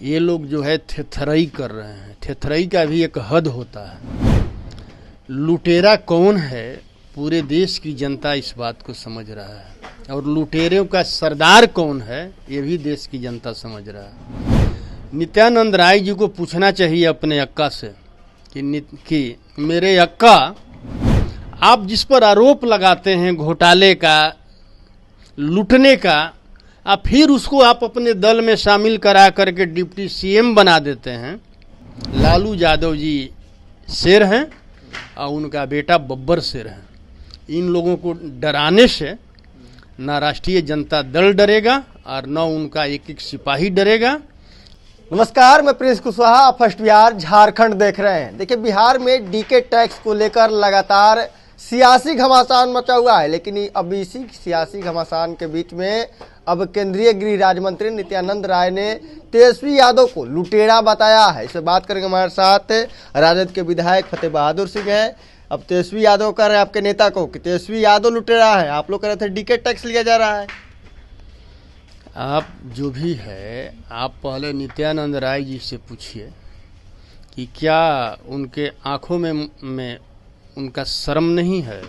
ये लोग जो है थेथराई कर रहे हैं। थेथराई का भी एक हद होता है। लुटेरा कौन है, पूरे देश की जनता इस बात को समझ रहा है, और लुटेरों का सरदार कौन है ये भी देश की जनता समझ रहा है। नित्यानंद राय जी को पूछना चाहिए अपने अक्का से कि मेरे अक्का, आप जिस पर आरोप लगाते हैं घोटाले का, लूटने का, आप फिर उसको आप अपने दल में शामिल करा करके डिप्टी सीएम बना देते हैं। लालू यादव जी शेर हैं और उनका बेटा बब्बर शेर है। इन लोगों को डराने से ना राष्ट्रीय जनता दल डरेगा और न उनका एक एक सिपाही डरेगा। नमस्कार, मैं प्रिंस कुशवाहा, फर्स्ट बिहार झारखंड देख रहे हैं। देखिए, बिहार में डीके टैक्स को लेकर लगातार सियासी घमासान मचा हुआ है, लेकिन अब इसी सियासी घमासान के बीच में अब केंद्रीय गृह राज्य मंत्री नित्यानंद राय ने तेजस्वी यादव को लुटेरा बताया है। इससे बात करेंगे हमारे साथ राजद के विधायक फतेह बहादुर सिंह हैं। अब तेजस्वी यादव कह रहे हैं आपके नेता को कि तेजस्वी यादव लुटेरा है, आप लोग कह रहे थे डीके टैक्स लिया जा रहा है। आप जो भी है, आप पहले नित्यानंद राय जी से पूछिए कि क्या उनके आंखों में उनका शर्म नहीं है।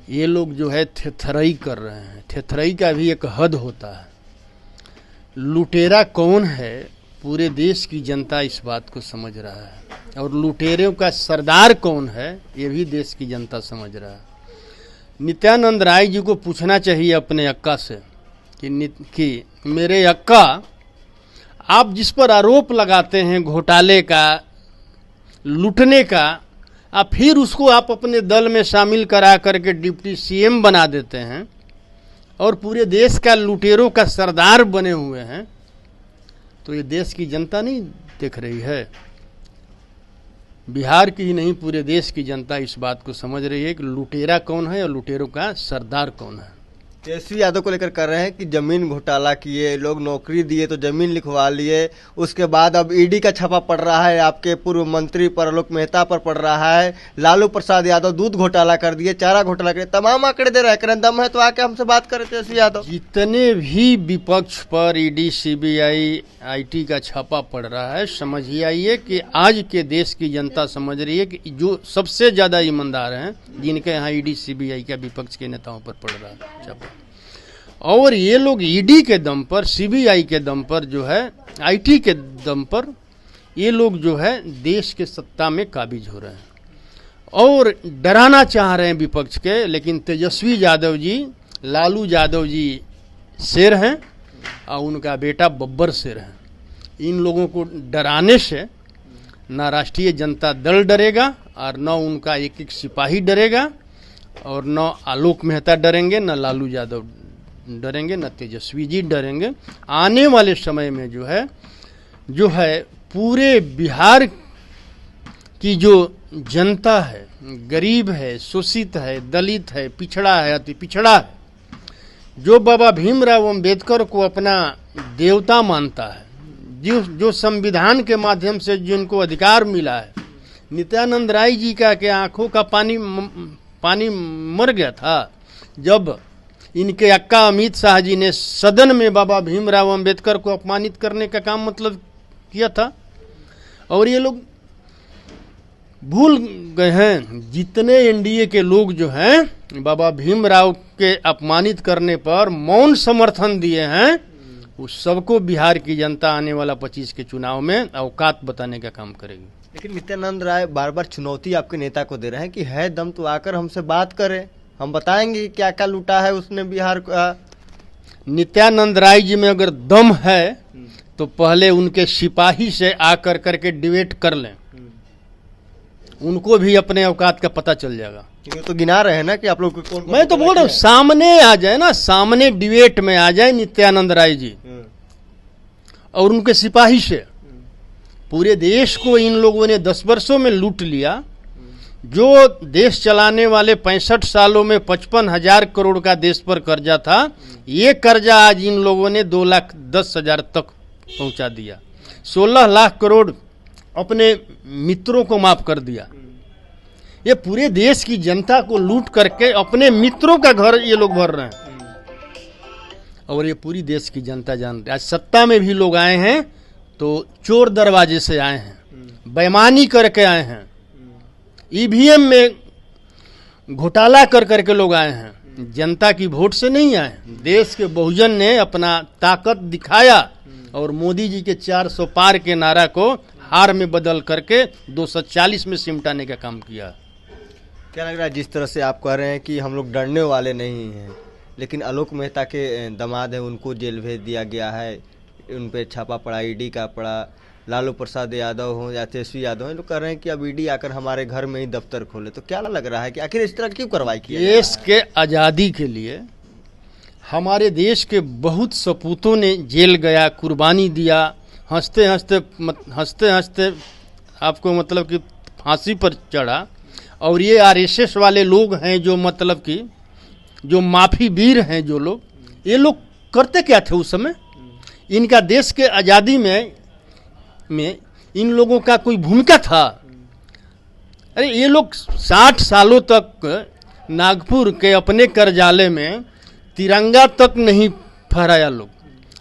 ये लोग जो है थेथराई कर रहे हैं। थेथराई का भी एक हद होता है। लुटेरा कौन है, पूरे देश की जनता इस बात को समझ रहा है, और लुटेरों का सरदार कौन है ये भी देश की जनता समझ रहा है। नित्यानंद राय जी को पूछना चाहिए अपने अक्का से कि मेरे अक्का, आप जिस पर आरोप लगाते हैं घोटाले का, लूटने का, आप फिर उसको आप अपने दल में शामिल करा करके डिप्टी सीएम बना देते हैं और पूरे देश का लुटेरों का सरदार बने हुए हैं, तो ये देश की जनता नहीं देख रही है। बिहार की ही नहीं, पूरे देश की जनता इस बात को समझ रही है कि लुटेरा कौन है और लुटेरों का सरदार कौन है। तेजस्वी यादव को लेकर कर रहे हैं कि जमीन घोटाला किए, लोग नौकरी दिए तो जमीन लिखवा लिए, उसके बाद अब ईडी का छापा पड़ रहा है, आपके पूर्व मंत्री परलोक मेहता पर पड़ रहा है, लालू प्रसाद यादव दूध घोटाला कर दिए, चारा घोटाला कर दिए, तमाम आंकड़े दे रहे हैं। करें दम है तो आके हमसे बात करें तेजस्वी यादव। जितने भी विपक्ष पर ईडी, सीबीआई, आईटी का छापा पड़ रहा है, समझिए आइए कि आज के देश की जनता समझ रही है कि जो सबसे ज्यादा ईमानदार हैं, जिनके यहाँ ईडी, सीबीआई का विपक्ष के नेताओं पर पड़ रहा है छापा, और ये लोग ईडी के दम पर, सीबीआई के दम पर, जो है आईटी के दम पर, ये लोग जो है देश के सत्ता में काबिज हो रहे हैं और डराना चाह रहे हैं विपक्ष के। लेकिन तेजस्वी यादव जी, लालू यादव जी शेर हैं और उनका बेटा बब्बर शेर है। इन लोगों को डराने से ना राष्ट्रीय जनता दल डरेगा और न उनका एक एक सिपाही डरेगा, और न आलोक मेहता डरेंगे, न लालू यादव डरेंगे, न तेजस्वी जी डरेंगे। आने वाले समय में जो है पूरे बिहार की जो जनता है, गरीब है, शोषित है, दलित है, पिछड़ा है, अति पिछड़ा है, जो बाबा भीमराव अम्बेडकर को अपना देवता मानता है, जो संविधान के माध्यम से जिनको अधिकार मिला है। नित्यानंद राय जी का के आंखों का पानी मर गया था जब इनके अक्का अमित शाह जी ने सदन में बाबा भीमराव अम्बेडकर को अपमानित करने का काम किया था। और ये लोग भूल गए हैं, जितने एनडीए के लोग जो हैं बाबा भीमराव के अपमानित करने पर मौन समर्थन दिए हैं, उस सबको बिहार की जनता आने वाला 25 के चुनाव में औकात बताने का काम करेगी। लेकिन नित्यानंद राय बार बार चुनौती आपके नेता को दे रहे हैं कि है दम तो आकर हमसे बात करें, हम बताएंगे क्या क्या लूटा है उसने बिहार का। नित्यानंद राय जी में अगर दम है तो पहले उनके सिपाही से आकर करके डिबेट कर लें, उनको भी अपने औकात का पता चल जाएगा। ये तो गिना रहे हैं ना कि आप लोग कौन, मैं तो बोल रहा हूँ सामने आ जाए ना, सामने डिबेट में आ जाए नित्यानंद राय जी और उनके सिपाही से। पूरे देश को इन लोगों ने 10 वर्षों में लूट लिया। जो देश चलाने वाले 65 सालों में 55,000 करोड़ का देश पर कर्जा था, ये कर्जा आज इन लोगों ने 2,10,000 तक पहुंचा दिया। 16 लाख करोड़ अपने मित्रों को माफ कर दिया। ये पूरे देश की जनता को लूट करके अपने मित्रों का घर ये लोग भर रहे हैं। और ये पूरी देश की जनता जान रही है। आज सत्ता में भी लोग आए हैं तो चोर दरवाजे से आए हैं, बेईमानी करके आए हैं, ईवीएम में घोटाला कर करके लोग आए हैं, जनता की वोट से नहीं आए। देश के बहुजन ने अपना ताकत दिखाया और मोदी जी के 400 पार के नारा को हार में बदल करके 240 में सिमटाने का काम किया। क्या लग रहा है, जिस तरह से आप कह रहे हैं कि हम लोग डरने वाले नहीं हैं, लेकिन आलोक मेहता के दामाद हैं, उनको जेल भेज दिया गया है, उन पे छापा पड़ा, ईडी का पड़ा, लालू प्रसाद यादव हो या तेजस्वी यादव हो, लोग कह रहे हैं कि अब ईडी आकर हमारे घर में ही दफ्तर खोले। तो क्या लग रहा है कि आखिर इस तरह क्यों कार्रवाई की? देश के आज़ादी के लिए हमारे देश के बहुत सपूतों ने जेल गया, कुर्बानी दिया, हंसते हंसते आपको मतलब कि फांसी पर चढ़ा। और ये आरएसएस वाले लोग हैं जो मतलब कि जो माफी वीर हैं, जो लोग, ये लोग करते क्या थे उस समय? इनका देश के आज़ादी में इन लोगों का कोई भूमिका था? अरे ये लोग 60 सालों तक नागपुर के अपने कर्जालय में तिरंगा तक नहीं फहराया लोग,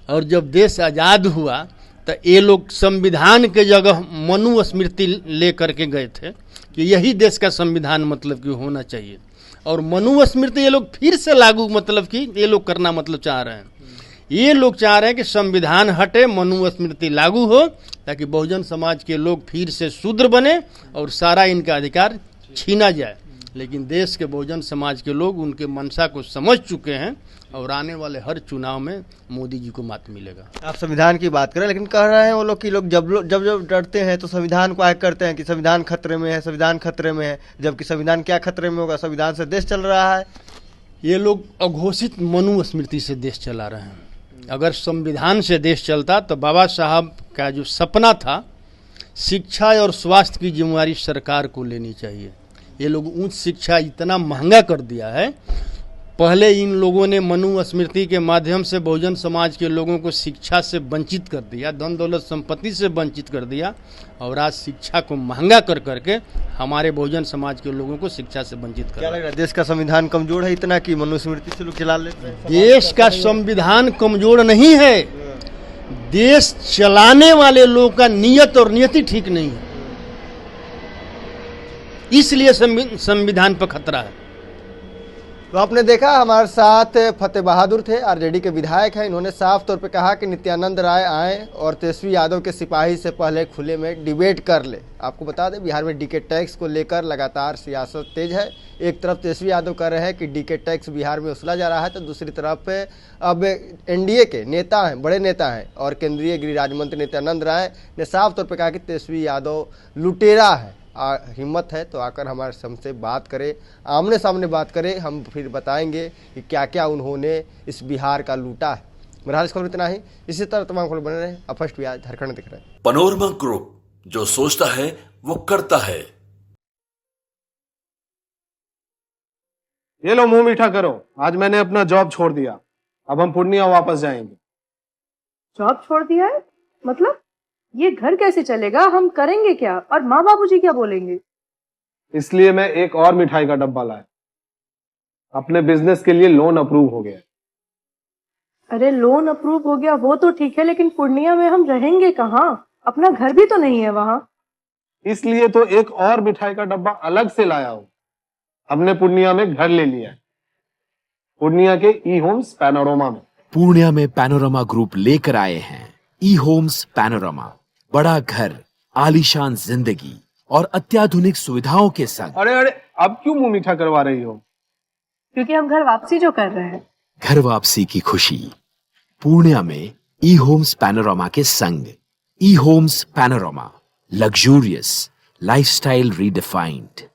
और जब देश आज़ाद हुआ तो ये लोग संविधान के जगह मनुस्मृति ले करके गए थे कि यही देश का संविधान मतलब कि होना चाहिए, और मनुस्मृति ये लोग फिर से लागू मतलब कि ये लोग करना मतलब चाह रहे हैं। ये लोग चाह रहे हैं कि संविधान हटे, मनुस्मृति लागू हो, ताकि बहुजन समाज के लोग फिर से शूद्र बने और सारा इनका अधिकार छीना जाए। लेकिन देश के बहुजन समाज के लोग उनके मंशा को समझ चुके हैं और आने वाले हर चुनाव में मोदी जी को मात मिलेगा। आप संविधान की बात करें, लेकिन कह रहे हैं वो लोग कि लोग जब डरते हैं तो संविधान को आग करते हैं कि संविधान खतरे में है, संविधान खतरे में है, जबकि संविधान क्या खतरे में होगा? संविधान से देश चल रहा है। ये लोग अघोषित मनुस्मृति से देश चला रहे हैं। अगर संविधान से देश चलता तो बाबा साहब का जो सपना था, शिक्षा और स्वास्थ्य की जिम्मेदारी सरकार को लेनी चाहिए। ये लोग उच्च शिक्षा इतना महंगा कर दिया है। पहले इन लोगों ने मनुस्मृति के माध्यम से बहुजन समाज के लोगों को शिक्षा से वंचित कर दिया, धन दौलत संपत्ति से वंचित कर दिया, और आज शिक्षा को महंगा कर करके हमारे बहुजन समाज के लोगों को शिक्षा से वंचित कर। क्या लग रहा है, देश का संविधान कमजोर है इतना कि मनुस्मृति से लोग चला लेते हैं? देश का संविधान कमजोर नहीं है, देश चलाने वाले लोगों का नियत और नियति ठीक नहीं है, इसलिए संविधान पर खतरा है। तो आपने देखा हमारे साथ फतेह बहादुर थे, आरजेडी के विधायक हैं। इन्होंने साफ तौर पे कहा कि नित्यानंद राय आए और तेजस्वी यादव के सिपाही से पहले खुले में डिबेट कर ले। आपको बता दें, बिहार में डीके टैक्स को लेकर लगातार सियासत तेज है। एक तरफ तेजस्वी यादव कह रहे हैं कि डीके टैक्स बिहार में वसूला जा रहा है, तो दूसरी तरफ अब एनडीए के नेता हैं, बड़े नेता हैं, और केंद्रीय गृह राज्य मंत्री नित्यानंद राय ने साफ तौर पर कहा कि तेजस्वी यादव लुटेरा है। हिम्मत है तो आकर हमारे हमसे बात करें, आमने सामने बात करें, हम फिर बताएंगे कि क्या क्या उन्होंने इस बिहार का लूटा है। मेरा हाल खबर इतना ही। इसी तरह तमाम खबर बने रहे। अब फर्स्ट बिहार झारखंड दिख रहे हैं। पैनोरमा ग्रुप, जो सोचता है वो करता है। ये लो, मुंह मीठा करो। आज मैंने अपना जॉब छोड़ दिया, अब हम पूर्णिया वापस जाएंगे। जॉब छोड़ दिया है? मतलब ये घर कैसे चलेगा? हम करेंगे क्या? और माँ बाबूजी क्या बोलेंगे? इसलिए मैं एक और मिठाई का डब्बा लाया। अपने बिजनेस के लिए लोन अप्रूव हो गया। अरे लोन अप्रूव हो गया वो तो ठीक है, लेकिन पूर्णिया में हम रहेंगे कहाँ? अपना घर भी तो नहीं है वहाँ। इसलिए तो एक और मिठाई का डब्बा अलग से लाया हूं। हमने पूर्णिया में घर ले लिया है, पूर्णिया के ई होम्स पैनोरमा में। पूर्णिया में पैनोरमा ग्रुप लेकर आए हैं ई होम्स पैनोरमा। बड़ा घर, आलीशान जिंदगी और अत्याधुनिक सुविधाओं के संग। अरे अब क्यों मुंह मीठा करवा रही हो? क्योंकि हम घर वापसी जो कर रहे हैं। घर वापसी की खुशी पूर्णिया में ई होम्स पैनोरमा के संग। ई homes panorama, luxurious lifestyle redefined.